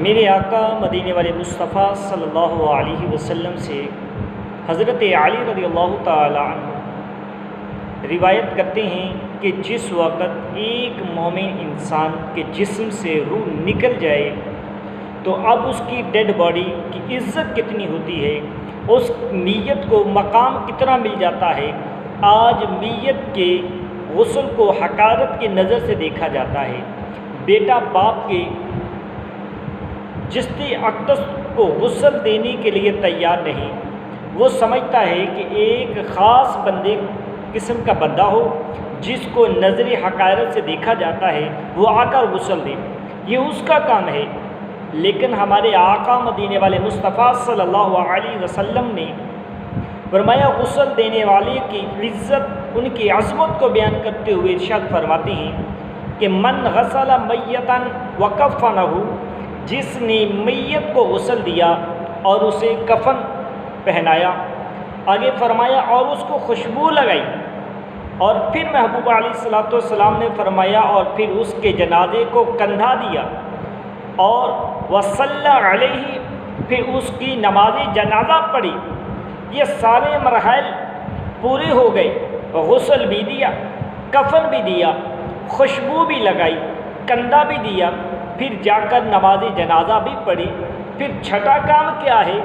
میرے آقا مدینے والے مصطفیٰ صلی اللہ علیہ وسلم سے حضرت علی رضی اللہ تعالی عنہ روایت کرتے ہیں کہ جس وقت ایک مومن انسان کے جسم سے روح نکل جائے تو اب اس کی ڈیڈ باڈی کی عزت کتنی ہوتی ہے، اس میت کو مقام کتنا مل جاتا ہے۔ آج میت کے غسل کو حقارت کی نظر سے دیکھا جاتا ہے۔ بیٹا باپ کے جسد اقدس کو غسل دینے کے لیے تیار نہیں، وہ سمجھتا ہے کہ ایک خاص بندے قسم کا بندہ ہو جس کو نظر حقارت سے دیکھا جاتا ہے، وہ آ کر غسل دے، یہ اس کا کام ہے۔ لیکن ہمارے آقا مدینے والے مصطفیٰ صلی اللہ علیہ وسلم نے فرمایا، غسل دینے والے کی عزت، ان کی عظمت کو بیان کرتے ہوئے ارشاد فرماتے ہیں کہ من غسل میتا وکفنہ، جس نے میت کو غسل دیا اور اسے کفن پہنایا، آگے فرمایا اور اس کو خوشبو لگائی، اور پھر محبوب علیہ الصلوۃ والسلام نے فرمایا اور پھر اس کے جنازے کو کندھا دیا اور وصلی علیہ، پھر اس کی نماز جنازہ پڑھی۔ یہ سارے مراحل پورے ہو گئے، غسل بھی دیا، کفن بھی دیا، خوشبو بھی لگائی، کندھا بھی دیا، پھر جا کر نماز جنازہ بھی پڑھی۔ پھر چھٹا کام کیا ہے؟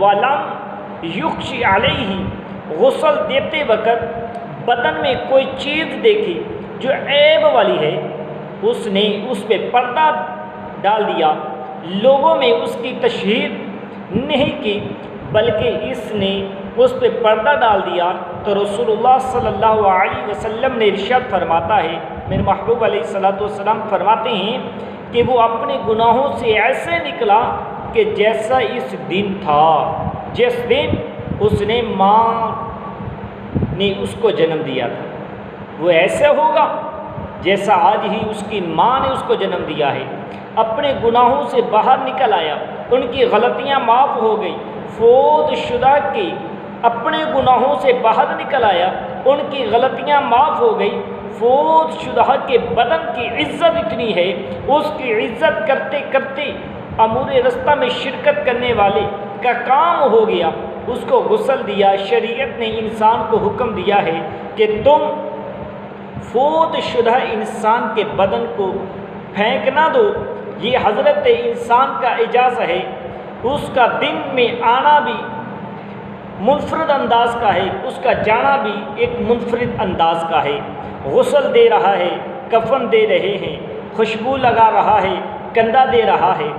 وَلَمْ یُخْشِ عَلَیْہِ، غسل دیتے وقت بدن میں کوئی چیز دیکھی جو عیب والی ہے، اس نے اس پہ پردہ ڈال دیا، لوگوں میں اس کی تشہیر نہیں کی بلکہ اس نے اس پہ پردہ ڈال دیا، تو رسول اللہ صلی اللہ علیہ وسلم نے ارشاد فرماتا ہے، میرے محبوب علیہ الصلوۃ والسلام فرماتے ہیں کہ وہ اپنے گناہوں سے ایسے نکلا کہ جیسا اس دن تھا جس دن اس نے ماں نے اس کو جنم دیا تھا، وہ ایسے ہوگا جیسا آج ہی اس کی ماں نے اس کو جنم دیا ہے۔ اپنے گناہوں سے باہر نکل آیا، ان کی غلطیاں معاف ہو گئی، فوت شدہ کی اپنے گناہوں سے باہر نکل آیا، ان کی غلطیاں معاف ہو گئی۔ فوت شدہ کے بدن کی عزت اتنی ہے، اس کی عزت کرتے کرتے امور رستہ میں شرکت کرنے والے کا کام ہو گیا، اس کو غسل دیا۔ شریعت نے انسان کو حکم دیا ہے کہ تم فوت شدہ انسان کے بدن کو پھینک نہ دو، یہ حضرت انسان کا اعزاز ہے۔ اس کا دن میں آنا بھی منفرد انداز کا ہے، اس کا جانا بھی ایک منفرد انداز کا ہے۔ غسل دے رہا ہے، کفن دے رہے ہیں، خوشبو لگا رہا ہے، کندھا دے رہا ہے،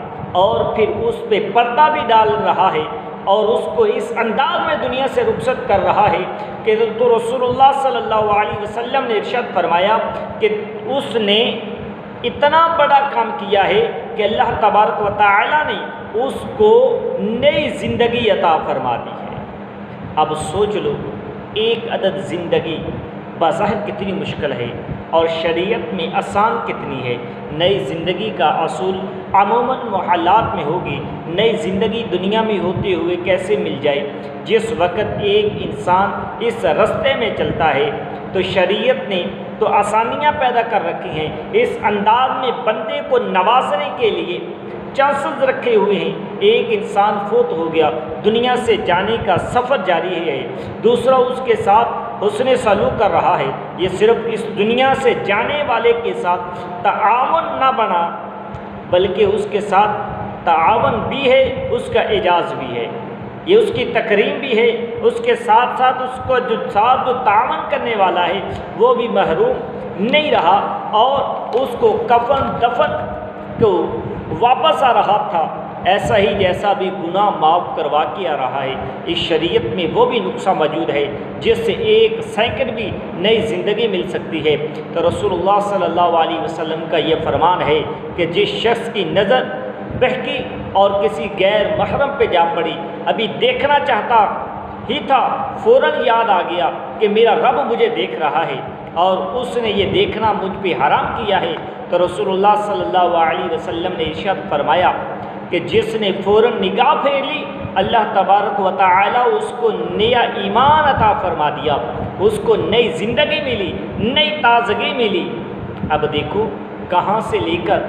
اور پھر اس پہ پردہ بھی ڈال رہا ہے، اور اس کو اس انداز میں دنیا سے رخصت کر رہا ہے کہ تو رسول اللہ صلی اللہ علیہ وسلم نے ارشاد فرمایا کہ اس نے اتنا بڑا کام کیا ہے کہ اللہ تبارک و تعالی نے اس کو نئی زندگی عطا فرما دی ہے۔ اب سوچ لو، ایک عدد زندگی بظاہر کتنی مشکل ہے اور شریعت میں آسان کتنی ہے۔ نئی زندگی کا اصول عموماً محلات میں ہوگی، نئی زندگی دنیا میں ہوتے ہوئے کیسے مل جائے؟ جس وقت ایک انسان اس رستے میں چلتا ہے تو شریعت نے تو آسانیاں پیدا کر رکھی ہیں، اس انداز میں بندے کو نوازنے کے لیے چانسز رکھے ہوئے ہیں۔ ایک انسان فوت ہو گیا، دنیا سے جانے کا سفر جاری ہے، دوسرا اس کے ساتھ حسن سلوک کر رہا ہے، یہ صرف اس دنیا سے جانے والے کے ساتھ تعاون نہ بنا بلکہ اس کے ساتھ تعاون بھی ہے، اس کا اعزاز بھی ہے، یہ اس کی تکریم بھی ہے، اس کے ساتھ ساتھ اس کو جو تعاون کرنے والا ہے وہ بھی محروم نہیں رہا، اور اس کو کفن دفن کو واپس آ رہا تھا، ایسا ہی جیسا بھی گناہ معاف کروا کے آ رہا ہے۔ اس شریعت میں وہ بھی نقصہ موجود ہے جس سے ایک سیکنڈ بھی نئی زندگی مل سکتی ہے۔ تو رسول اللہ صلی اللہ علیہ وسلم کا یہ فرمان ہے کہ جس شخص کی نظر بہکی اور کسی غیر محرم پہ جا پڑی، ابھی دیکھنا چاہتا ہی تھا، فوراً یاد آ گیا کہ میرا رب مجھے دیکھ رہا ہے اور اس نے یہ دیکھنا مجھ پہ حرام کیا ہے، تو رسول اللہ صلی اللہ علیہ وسلم نے ارشاد فرمایا کہ جس نے فوراً نگاہ پھیر لی، اللہ تبارک و تعالی اس کو نیا ایمان عطا فرما دیا، اس کو نئی زندگی ملی، نئی تازگی ملی۔ اب دیکھو کہاں سے لے کر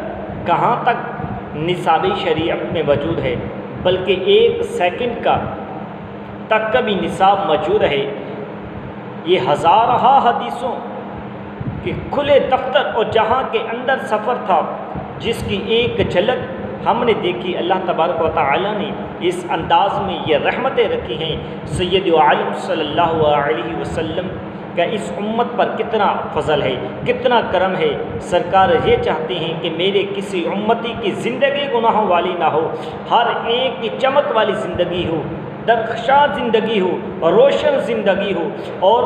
کہاں تک نصاب شریعت میں موجود ہے، بلکہ 1 سیکنڈ کا تک کا بھی نصاب موجود ہے۔ یہ ہزارہا حدیثوں کے کھلے دفتر اور جہاں کے اندر سفر تھا، جس کی ایک جھلک ہم نے دیکھی۔ اللہ تبارک و تعالی نے اس انداز میں یہ رحمتیں رکھی ہیں۔ سید عالم صلی اللہ علیہ وسلم کا اس امت پر کتنا فضل ہے، کتنا کرم ہے۔ سرکار یہ چاہتے ہیں کہ میرے کسی امتی کی زندگی گناہوں والی نہ ہو، ہر ایک کی چمک والی زندگی ہو، درخشاں زندگی ہو، روشن زندگی ہو، اور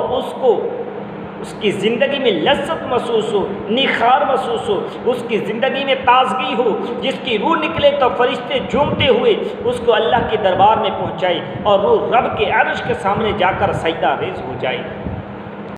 اس کی زندگی میں لذت محسوس ہو، نخار محسوس ہو، اس کی زندگی میں تازگی ہو، جس کی روح نکلے تو فرشتے جھومتے ہوئے اس کو اللہ کے دربار میں پہنچائے اور روح رب کے عرش کے سامنے جا کر سجدہ ریز ہو جائے۔